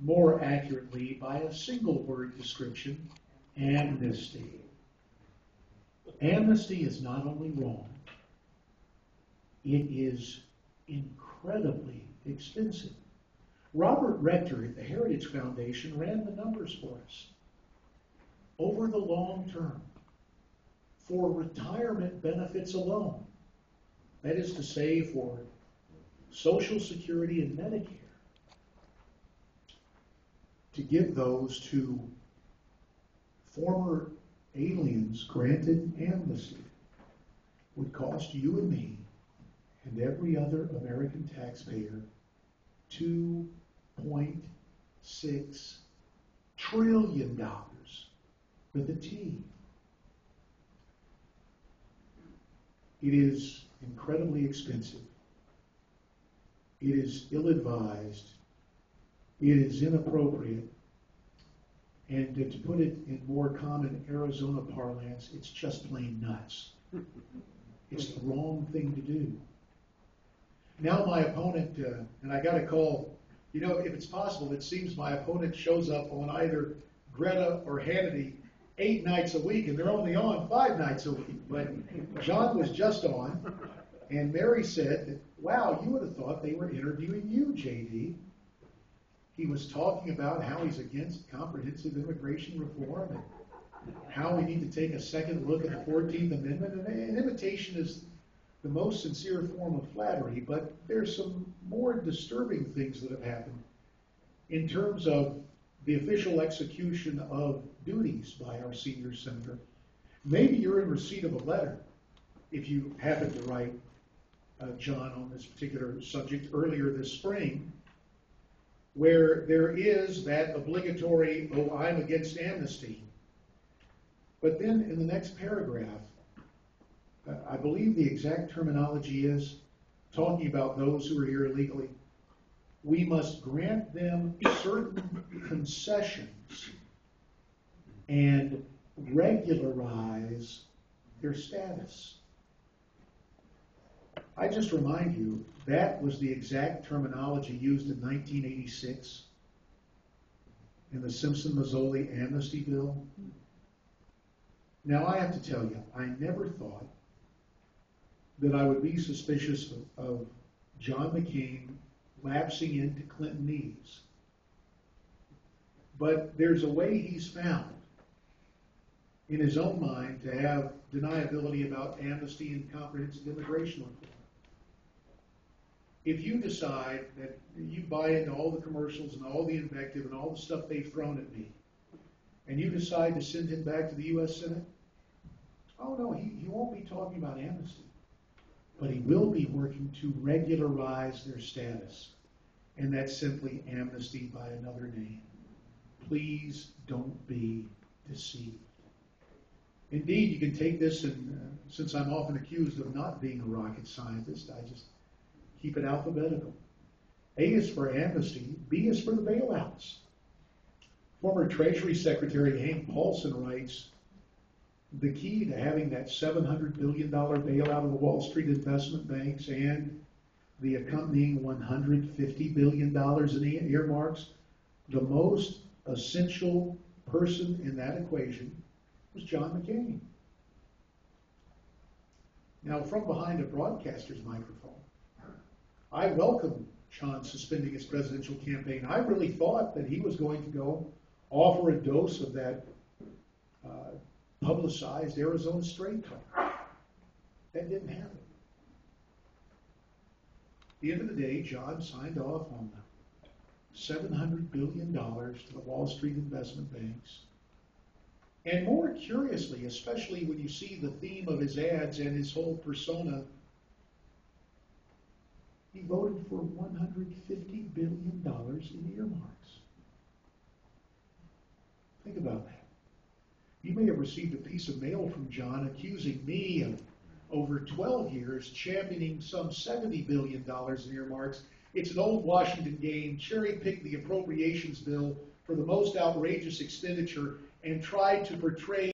more accurately by a single word description: amnesty. Amnesty is not only wrong, it is incredibly expensive. Robert Rector at the Heritage Foundation ran the numbers for us. Over the long term, for retirement benefits alone, that is to say, for Social Security and Medicare, to give those to former aliens granted amnesty would cost you and me and every other American taxpayer $2.6 trillion with a T. It is incredibly expensive. It is ill-advised. It is inappropriate. And to put it in more common Arizona parlance, it's just plain nuts. It's the wrong thing to do. Now my opponent, and I got to call, if it's possible, it seems my opponent shows up on either Greta or Hannity 8 nights a week, and they're only on 5 nights a week. But John was just on, and Mary said that, wow, you would have thought they were interviewing you, J.D. He was talking about how he's against comprehensive immigration reform and how we need to take a second look at the 14th Amendment. And an imitation is the most sincere form of flattery, but there's some more disturbing things that have happened in terms of the official execution of duties by our senior senator. Maybe you're in receipt of a letter, if you happen to write, John, on this particular subject earlier this spring, where there is that obligatory, oh, I'm against amnesty. But then in the next paragraph, I believe the exact terminology is talking about those who are here illegally. We must grant them certain concessions and regularize their status. I just remind you, that was the exact terminology used in 1986 in the Simpson-Mazzoli amnesty bill. Now, I have to tell you, I never thought that I would be suspicious of John McCain lapsing into Clintonese. But there's a way he's found in his own mind to have deniability about amnesty and comprehensive immigration reform. If you decide that you buy into all the commercials and all the invective and all the stuff they've thrown at me, and you decide to send him back to the U.S. Senate, oh no, he won't be talking about amnesty. But he will be working to regularize their status. And that's simply amnesty by another name. Please don't be deceived. Indeed, you can take this, and since I'm often accused of not being a rocket scientist, I just keep it alphabetical. A is for amnesty, B is for the bailouts. Former Treasury Secretary Hank Paulson writes, the key to having that $700 billion bailout of the Wall Street investment banks and the accompanying $150 billion in earmarks, the most essential person in that equation was John McCain. Now, from behind a broadcaster's microphone, I welcome John suspending his presidential campaign. I really thought that he was going to go offer a dose of that publicized Arizona straight talk. That didn't happen. At the end of the day, John signed off on the $700 billion to the Wall Street investment banks. And more curiously, especially when you see the theme of his ads and his whole persona, he voted for $150 billion in earmarks. Think about that. You may have received a piece of mail from John accusing me of, over 12 years, championing some $70 billion in earmarks. It's an old Washington game, cherry-picked the appropriations bill for the most outrageous expenditure and tried to portray